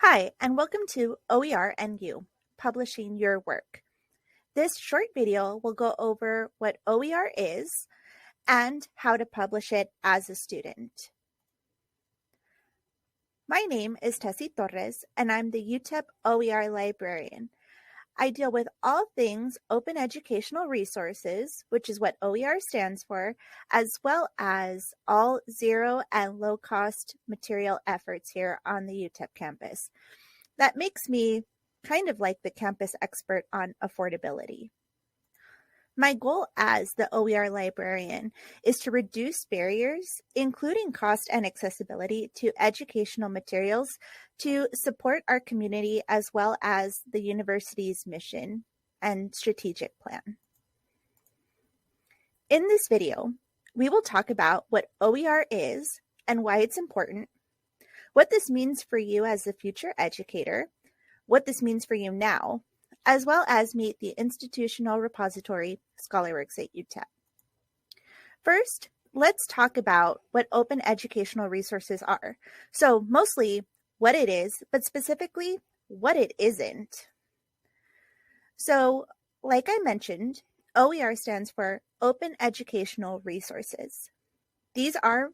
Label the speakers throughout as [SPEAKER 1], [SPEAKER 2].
[SPEAKER 1] Hi, and welcome to OER and You Publishing Your Work. This short video will go over what OER is and how to publish it as a student. My name is Tessie Torres, and I'm the UTEP OER librarian. I deal with all things open educational resources, which is what OER stands for, as well as all zero and low cost material efforts here on the UTEP campus. That makes me kind of like the campus expert on affordability. My goal as the OER librarian is to reduce barriers, including cost and accessibility, to educational materials to support our community as well as the university's mission and strategic plan. In this video, we will talk about what OER is and why it's important, what this means for you as a future educator, what this means for you now, as well as meet the institutional repository ScholarWorks at UTEP. First, let's talk about what open educational resources are. So mostly what it is, but specifically what it isn't. So like I mentioned, OER stands for Open Educational Resources. These are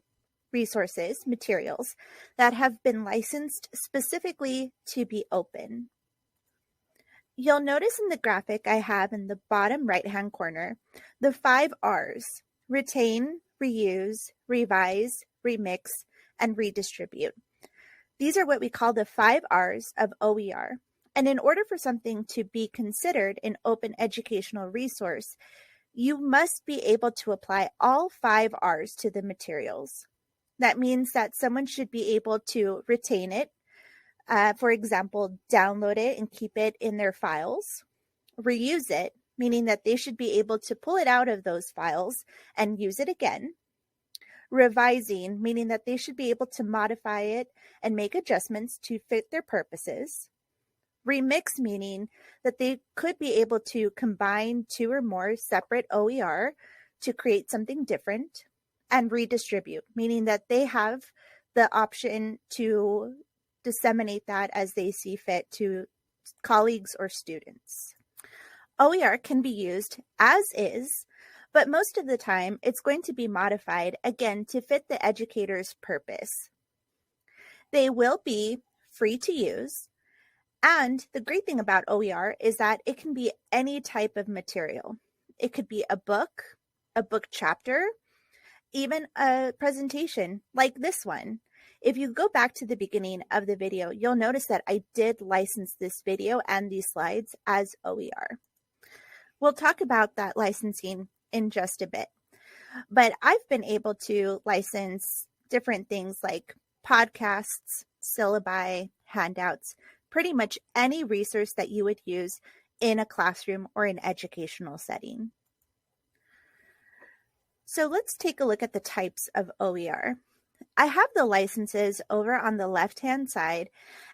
[SPEAKER 1] resources, materials, that have been licensed specifically to be open. You'll notice in the graphic I have in the bottom right-hand corner, the 5 R's: retain, reuse, revise, remix, and redistribute. These are what we call the 5 R's of OER. And in order for something to be considered an open educational resource, you must be able to apply all 5 R's to the materials. That means that someone should be able to retain it, for example, download it and keep it in their files. Reuse it, meaning that they should be able to pull it out of those files and use it again. Revising, meaning that they should be able to modify it and make adjustments to fit their purposes. Remix, meaning that they could be able to combine 2 or more separate OER to create something different. And redistribute, meaning that they have the option to disseminate that as they see fit to colleagues or students. OER can be used as is, but most of the time it's going to be modified again to fit the educator's purpose. They will be free to use, and the great thing about OER is that it can be any type of material. It could be a book chapter, even a presentation like this one. If you go back to the beginning of the video, you'll notice that I did license this video and these slides as OER. We'll talk about that licensing in just a bit, but I've been able to license different things like podcasts, syllabi, handouts, pretty much any resource that you would use in a classroom or an educational setting. So let's take a look at the types of OER. I have the licenses over on the left-hand side,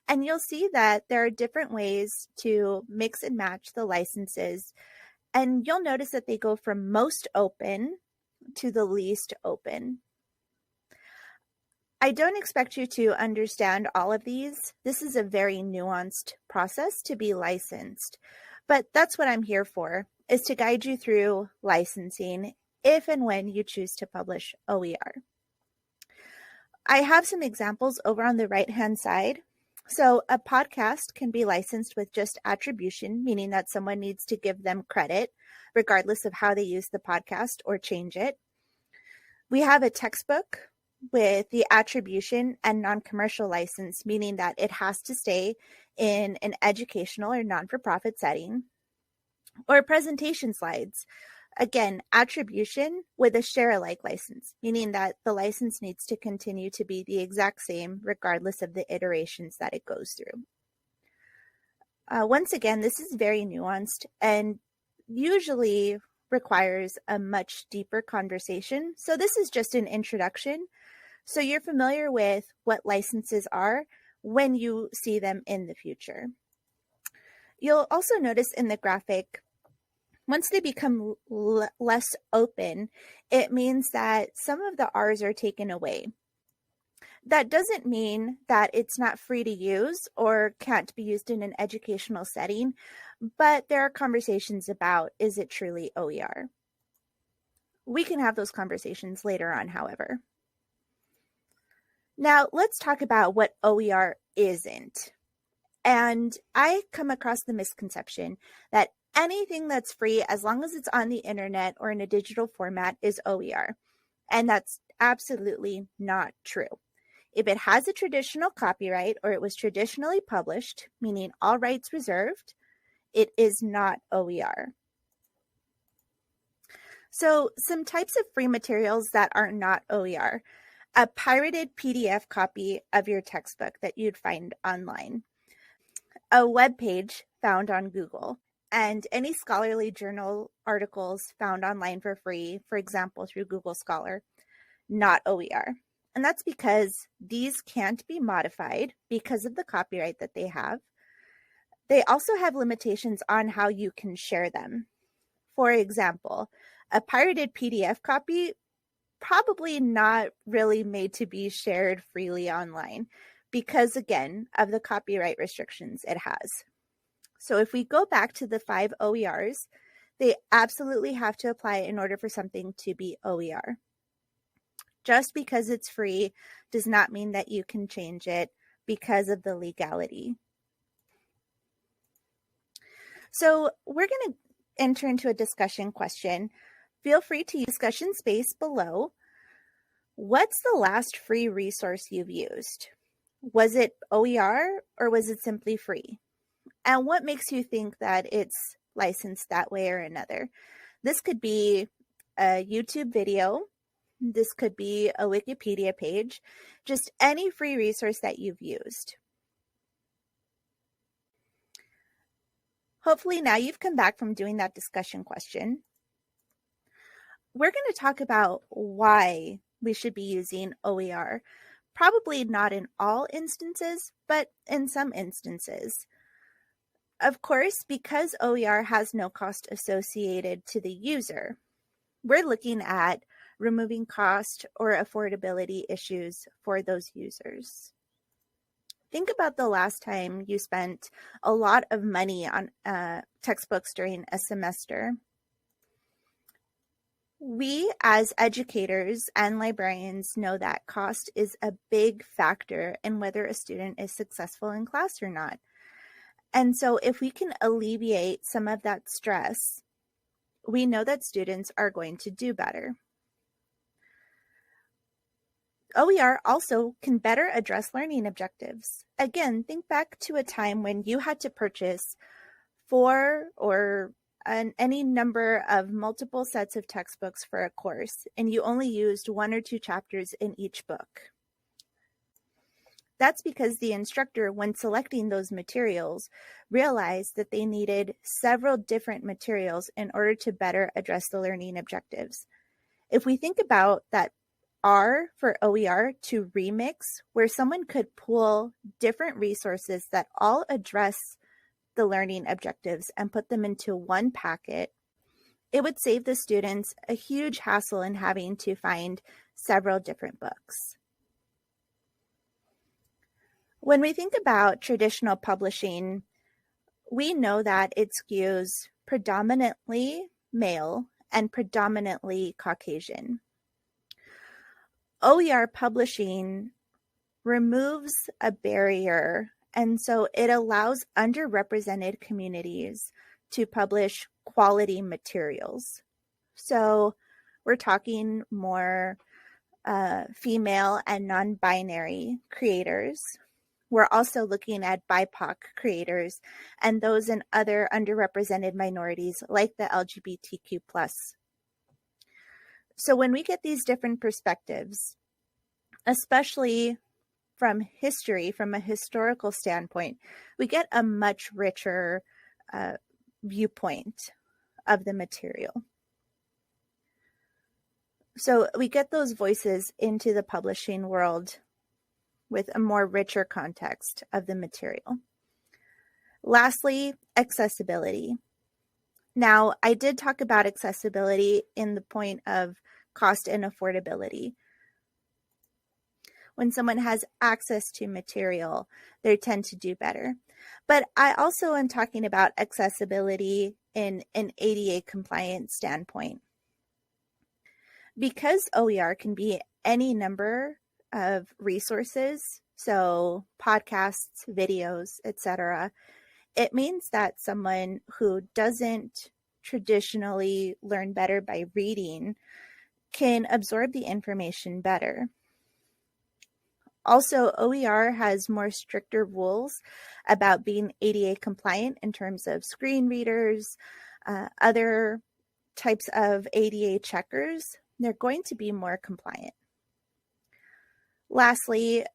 [SPEAKER 1] and you'll see that there are different ways to mix and match the licenses. And you'll notice that they go from most open to the least open. I don't expect you to understand all of these. This is a very nuanced process to be licensed, but that's what I'm here for, is to guide you through licensing if and when you choose to publish OER. I have some examples over on the right-hand side. So a podcast can be licensed with just attribution, meaning that someone needs to give them credit, regardless of how they use the podcast or change it. We have a textbook with the attribution and non-commercial license, meaning that it has to stay in an educational or non-for-profit setting. Or presentation slides. Again, attribution with a share-alike license, meaning that the license needs to continue to be the exact same regardless of the iterations that it goes through. Once again, this is very nuanced and usually requires a much deeper conversation. So this is just an introduction. So you're familiar with what licenses are when you see them in the future. You'll also notice in the graphic, once they become less open, it means that some of the R's are taken away. That doesn't mean that it's not free to use or can't be used in an educational setting, but there are conversations about, is it truly OER? We can have those conversations later on, however. Now, let's talk about what OER isn't. And I come across the misconception that anything that's free, as long as it's on the internet or in a digital format, is OER. And that's absolutely not true. If it has a traditional copyright or it was traditionally published, meaning all rights reserved, it is not OER. So some types of free materials that are not OER: a pirated PDF copy of your textbook that you'd find online, a web page found on Google, and any scholarly journal articles found online for free, for example, through Google Scholar, not OER. And that's because these can't be modified because of the copyright that they have. They also have limitations on how you can share them. For example, a pirated PDF copy, probably not really made to be shared freely online because, again, of the copyright restrictions it has. So if we go back to the 5 OERs, they absolutely have to apply in order for something to be OER. Just because it's free does not mean that you can change it because of the legality. So we're going to enter into a discussion question. Feel free to use the discussion space below. What's the last free resource you've used? Was it OER or was it simply free? And what makes you think that it's licensed that way or another? This could be a YouTube video. This could be a Wikipedia page, just any free resource that you've used. Hopefully now you've come back from doing that discussion question. We're going to talk about why we should be using OER. Probably not in all instances, but in some instances. Of course, because OER has no cost associated to the user, we're looking at removing cost or affordability issues for those users. Think about the last time you spent a lot of money on textbooks during a semester. We as educators and librarians know that cost is a big factor in whether a student is successful in class or not. And so if we can alleviate some of that stress, we know that students are going to do better. OER also can better address learning objectives. Again, think back to a time when you had to purchase 4 or any number of multiple sets of textbooks for a course, and you only used 1 or 2 chapters in each book. That's because the instructor, when selecting those materials, realized that they needed several different materials in order to better address the learning objectives. If we think about that R for OER to remix, where someone could pool different resources that all address the learning objectives and put them into one packet, it would save the students a huge hassle in having to find several different books. When we think about traditional publishing, we know that it skews predominantly male and predominantly Caucasian. OER publishing removes a barrier, and so it allows underrepresented communities to publish quality materials. So we're talking more female and non-binary creators. We're also looking at BIPOC creators and those in other underrepresented minorities like the LGBTQ+. So when we get these different perspectives, especially from history, from a historical standpoint, we get a much richer viewpoint of the material. So we get those voices into the publishing world with a more richer context of the material. Lastly, accessibility. Now, I did talk about accessibility in the point of cost and affordability. when someone has access to material, they tend to do better. But I also am talking about accessibility in an ADA compliant standpoint. Because OER can be any number of resources, so podcasts, videos, etc., it means that someone who doesn't traditionally learn better by reading can absorb the information better. Also, OER has more stricter rules about being ADA compliant in terms of screen readers, other types of ADA checkers. They're going to be more compliant. Lastly,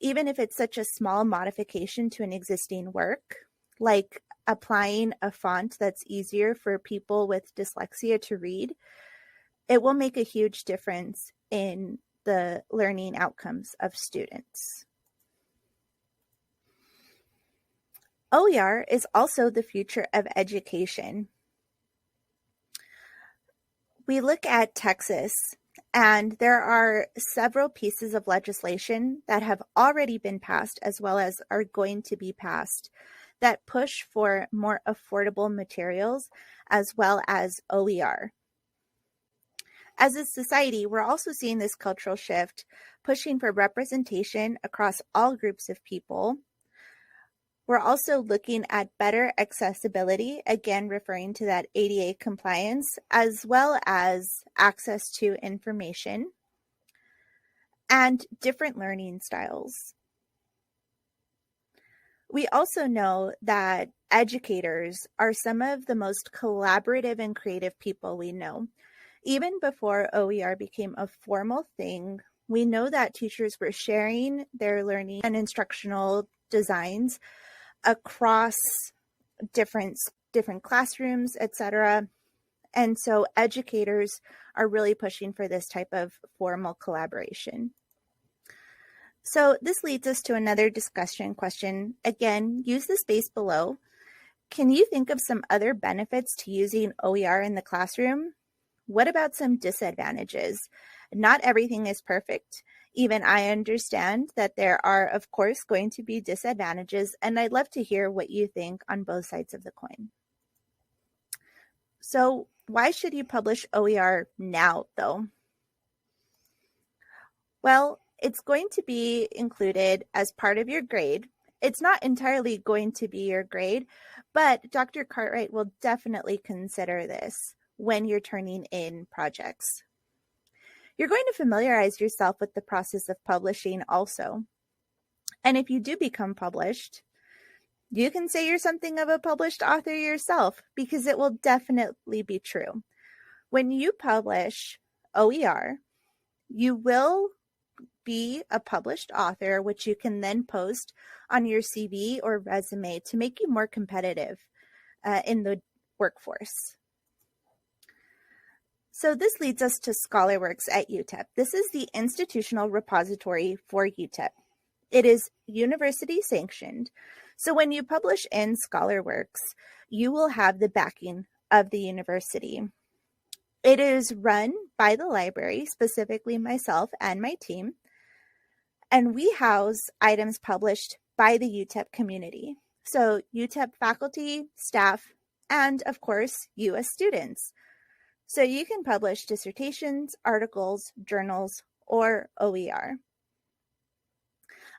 [SPEAKER 1] even if it's such a small modification to an existing work, like applying a font that's easier for people with dyslexia to read, it will make a huge difference in the learning outcomes of students. OER is also the future of education. We look at Texas, and there are several pieces of legislation that have already been passed as well as are going to be passed that push for more affordable materials as well as OER. As a society, we're also seeing this cultural shift, pushing for representation across all groups of people. We're also looking at better accessibility, again, referring to that ADA compliance, as well as access to information and different learning styles. We also know that educators are some of the most collaborative and creative people we know. Even before OER became a formal thing, we know that teachers were sharing their learning and instructional designs across different classrooms, etc. And so educators are really pushing for this type of formal collaboration. So this leads us to another discussion question. Again, use the space below. Can you think of some other benefits to using OER in the classroom? What about some disadvantages? Not everything is perfect. Even I understand that there are, of course, going to be disadvantages, and I'd love to hear what you think on both sides of the coin. So why should you publish OER now, though? Well, it's going to be included as part of your grade. It's not entirely going to be your grade, but Dr. Cartwright will definitely consider this when you're turning in projects. You're going to familiarize yourself with the process of publishing also. And if you do become published, you can say you're something of a published author yourself, because it will definitely be true. When you publish OER, you will be a published author, which you can then post on your CV or resume to make you more competitive in the workforce. So this leads us to ScholarWorks at UTEP. This is the institutional repository for UTEP. It is university sanctioned. So when you publish in ScholarWorks, you will have the backing of the university. It is run by the library, specifically myself and my team, and we house items published by the UTEP community. So UTEP faculty, staff, and of course, you as students. So you can publish dissertations, articles, journals, or OER.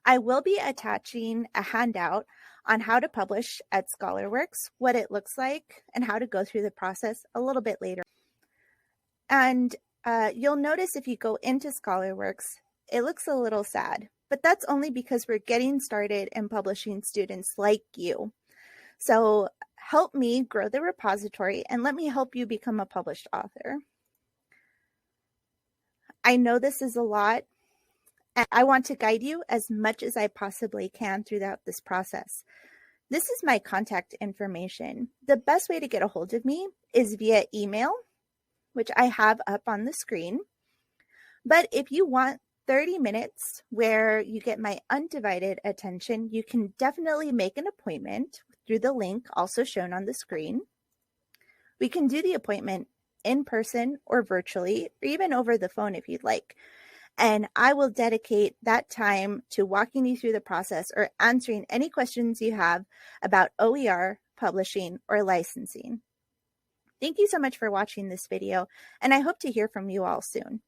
[SPEAKER 1] I will be attaching a handout on how to publish at ScholarWorks, what it looks like, and how to go through the process a little bit later. And you'll notice if you go into ScholarWorks, it looks a little sad, but that's only because we're getting started in publishing students like you. So help me grow the repository and let me help you become a published author. I know this is a lot, and I want to guide you as much as I possibly can throughout this process. This is my contact information. The best way to get a hold of me is via email, which I have up on the screen. But if you want 30 minutes where you get my undivided attention, you can definitely make an appointment through the link also shown on the screen. We can do the appointment in person or virtually, or even over the phone if you'd like. and I will dedicate that time to walking you through the process or answering any questions you have about OER, publishing, or licensing. Thank you so much for watching this video, and I hope to hear from you all soon.